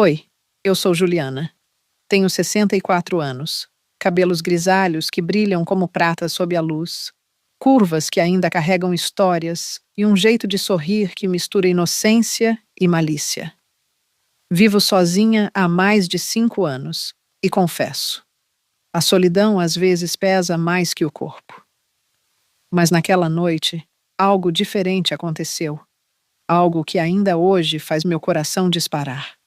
Oi, eu sou Juliana. Tenho 64 anos. Cabelos grisalhos que brilham como prata sob a luz. Curvas que ainda carregam histórias e um jeito de sorrir que mistura inocência e malícia. Vivo sozinha há mais de 5 anos e confesso, a solidão às vezes pesa mais que o corpo. Mas naquela noite, algo diferente aconteceu. Algo que ainda hoje faz meu coração disparar.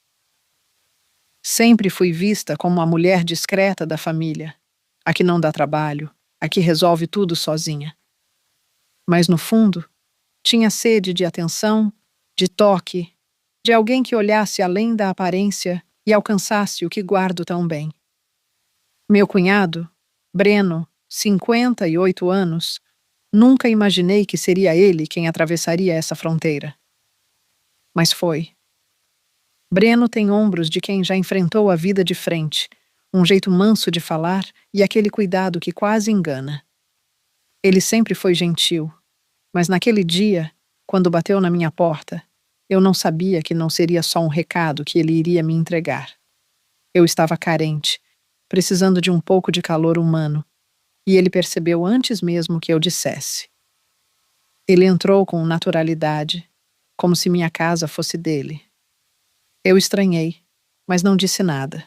Sempre fui vista como a mulher discreta da família, a que não dá trabalho, a que resolve tudo sozinha. Mas no fundo, tinha sede de atenção, de toque, de alguém que olhasse além da aparência e alcançasse o que guardo tão bem. Meu cunhado, Breno, 58 anos, nunca imaginei que seria ele quem atravessaria essa fronteira. Mas foi. Breno tem ombros de quem já enfrentou a vida de frente, um jeito manso de falar e aquele cuidado que quase engana. Ele sempre foi gentil, mas naquele dia, quando bateu na minha porta, eu não sabia que não seria só um recado que ele iria me entregar. Eu estava carente, precisando de um pouco de calor humano, e ele percebeu antes mesmo que eu dissesse. Ele entrou com naturalidade, como se minha casa fosse dele. Eu estranhei, mas não disse nada.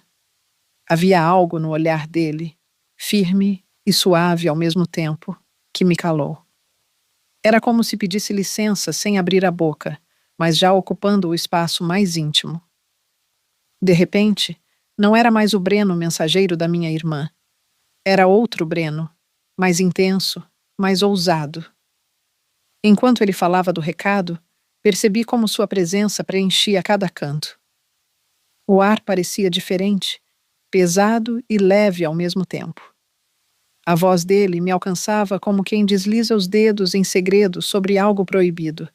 Havia algo no olhar dele, firme e suave ao mesmo tempo, que me calou. Era como se pedisse licença sem abrir a boca, mas já ocupando o espaço mais íntimo. De repente, não era mais o Breno mensageiro da minha irmã. Era outro Breno, mais intenso, mais ousado. Enquanto ele falava do recado, percebi como sua presença preenchia cada canto. O ar parecia diferente, pesado e leve ao mesmo tempo. A voz dele me alcançava como quem desliza os dedos em segredo sobre algo proibido.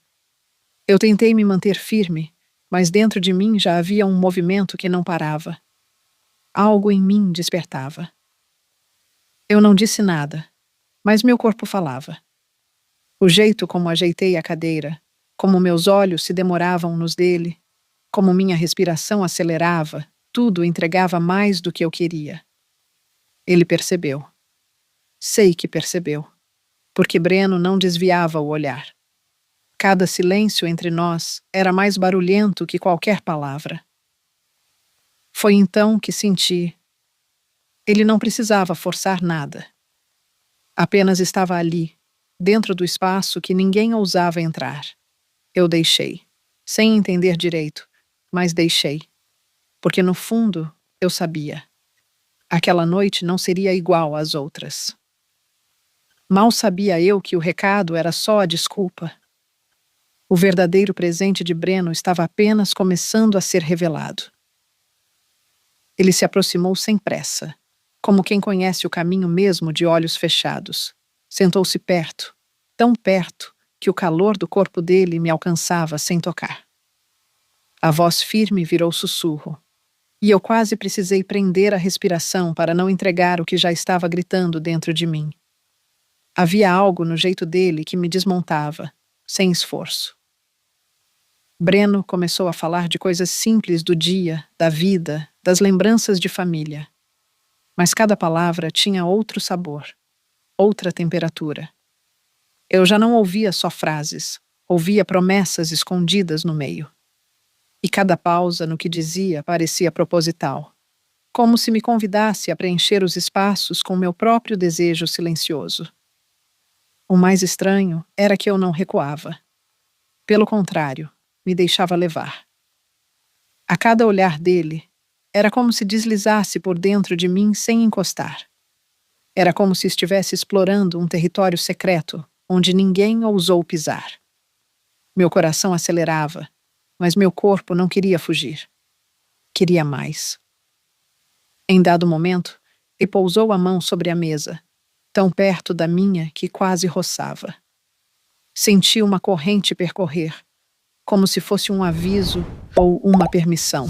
Eu tentei me manter firme, mas dentro de mim já havia um movimento que não parava. Algo em mim despertava. Eu não disse nada, mas meu corpo falava. O jeito como ajeitei a cadeira, como meus olhos se demoravam nos dele, como minha respiração acelerava, tudo entregava mais do que eu queria. Ele percebeu. Sei que percebeu, porque Breno não desviava o olhar. Cada silêncio entre nós era mais barulhento que qualquer palavra. Foi então que senti. Ele não precisava forçar nada. Apenas estava ali, dentro do espaço que ninguém ousava entrar. Eu deixei, sem entender direito, mas deixei. Porque no fundo, eu sabia. Aquela noite não seria igual às outras. Mal sabia eu que o recado era só a desculpa. O verdadeiro presente de Breno estava apenas começando a ser revelado. Ele se aproximou sem pressa, como quem conhece o caminho mesmo de olhos fechados. Sentou-se perto, tão perto que o calor do corpo dele me alcançava sem tocar. A voz firme virou sussurro, e eu quase precisei prender a respiração para não entregar o que já estava gritando dentro de mim. Havia algo no jeito dele que me desmontava, sem esforço. Breno começou a falar de coisas simples do dia, da vida, das lembranças de família. Mas cada palavra tinha outro sabor, outra temperatura. Eu já não ouvia só frases, ouvia promessas escondidas no meio. E cada pausa no que dizia parecia proposital, como se me convidasse a preencher os espaços com meu próprio desejo silencioso. O mais estranho era que eu não recuava. Pelo contrário, me deixava levar. A cada olhar dele, era como se deslizasse por dentro de mim sem encostar. Era como se estivesse explorando um território secreto onde ninguém ousou pisar. Meu coração acelerava, mas meu corpo não queria fugir. Queria mais. Em dado momento, ele pousou a mão sobre a mesa, tão perto da minha que quase roçava. Senti uma corrente percorrer, como se fosse um aviso ou uma permissão.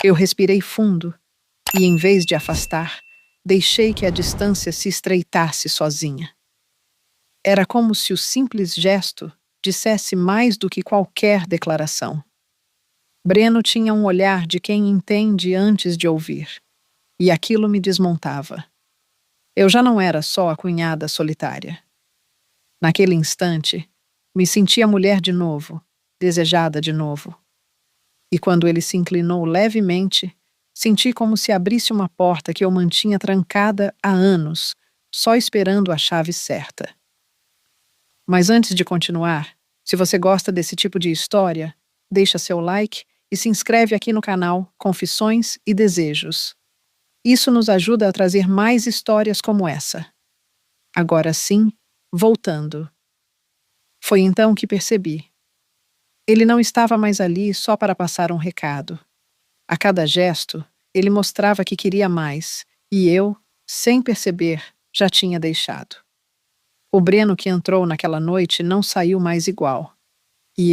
Eu respirei fundo e, em vez de afastar, deixei que a distância se estreitasse sozinha. Era como se o simples gesto dissesse mais do que qualquer declaração. Breno tinha um olhar de quem entende antes de ouvir, e aquilo me desmontava. Eu já não era só a cunhada solitária. Naquele instante, me sentia mulher de novo, desejada de novo. E quando ele se inclinou levemente, senti como se abrisse uma porta que eu mantinha trancada há anos, só esperando a chave certa. Mas antes de continuar, se você gosta desse tipo de história, deixa seu like e se inscreve aqui no canal Confissões e Desejos. Isso nos ajuda a trazer mais histórias como essa. Agora sim, voltando. Foi então que percebi. Ele não estava mais ali só para passar um recado. A cada gesto, ele mostrava que queria mais, e eu, sem perceber, já tinha deixado. O Breno que entrou naquela noite não saiu mais igual. E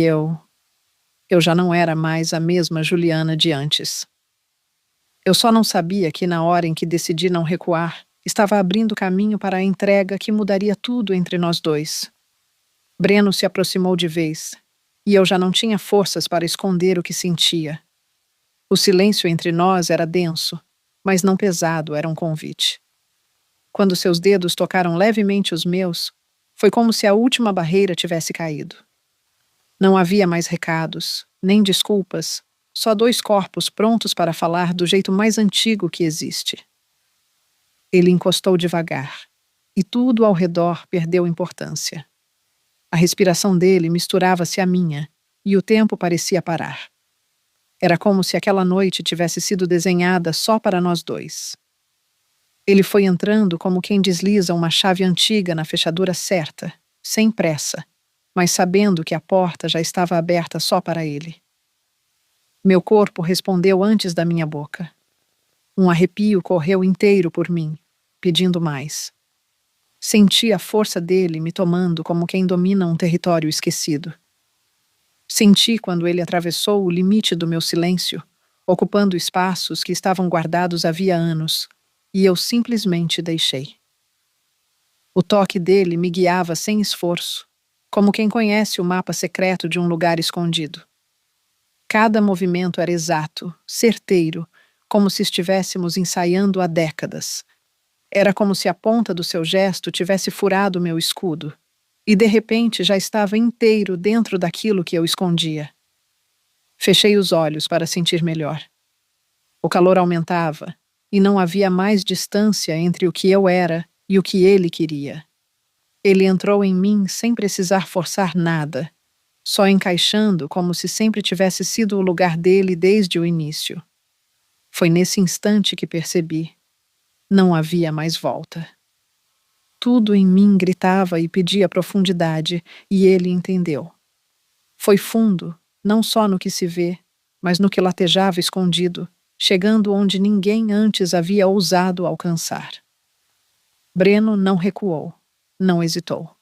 eu já não era mais a mesma Juliana de antes. Eu só não sabia que na hora em que decidi não recuar, estava abrindo caminho para a entrega que mudaria tudo entre nós dois. Breno se aproximou de vez, e eu já não tinha forças para esconder o que sentia. O silêncio entre nós era denso, mas não pesado, era um convite. Quando seus dedos tocaram levemente os meus, foi como se a última barreira tivesse caído. Não havia mais recados, nem desculpas, só dois corpos prontos para falar do jeito mais antigo que existe. Ele encostou devagar, e tudo ao redor perdeu importância. A respiração dele misturava-se à minha, e o tempo parecia parar. Era como se aquela noite tivesse sido desenhada só para nós dois. Ele foi entrando como quem desliza uma chave antiga na fechadura certa, sem pressa, mas sabendo que a porta já estava aberta só para ele. Meu corpo respondeu antes da minha boca. Um arrepio correu inteiro por mim, pedindo mais. Senti a força dele me tomando como quem domina um território esquecido. Senti quando ele atravessou o limite do meu silêncio, ocupando espaços que estavam guardados havia anos, e eu simplesmente deixei. O toque dele me guiava sem esforço, como quem conhece o mapa secreto de um lugar escondido. Cada movimento era exato, certeiro, como se estivéssemos ensaiando há décadas. Era como se a ponta do seu gesto tivesse furado meu escudo, e de repente já estava inteiro dentro daquilo que eu escondia. Fechei os olhos para sentir melhor. O calor aumentava, e não havia mais distância entre o que eu era e o que ele queria. Ele entrou em mim sem precisar forçar nada, só encaixando como se sempre tivesse sido o lugar dele desde o início. Foi nesse instante que percebi. Não havia mais volta. Tudo em mim gritava e pedia profundidade, e ele entendeu. Foi fundo, não só no que se vê, mas no que latejava escondido, chegando onde ninguém antes havia ousado alcançar. Breno não recuou, não hesitou.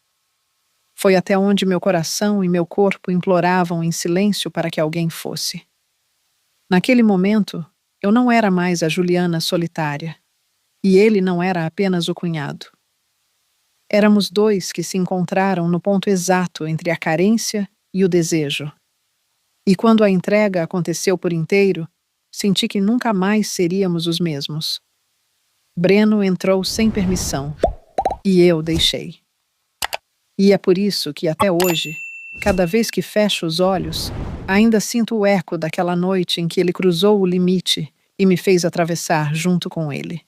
Foi até onde meu coração e meu corpo imploravam em silêncio para que alguém fosse. Naquele momento, eu não era mais a Juliana solitária, e ele não era apenas o cunhado. Éramos dois que se encontraram no ponto exato entre a carência e o desejo. E quando a entrega aconteceu por inteiro, senti que nunca mais seríamos os mesmos. Breno entrou sem permissão, e eu deixei. E é por isso que até hoje, cada vez que fecho os olhos, ainda sinto o eco daquela noite em que ele cruzou o limite e me fez atravessar junto com ele.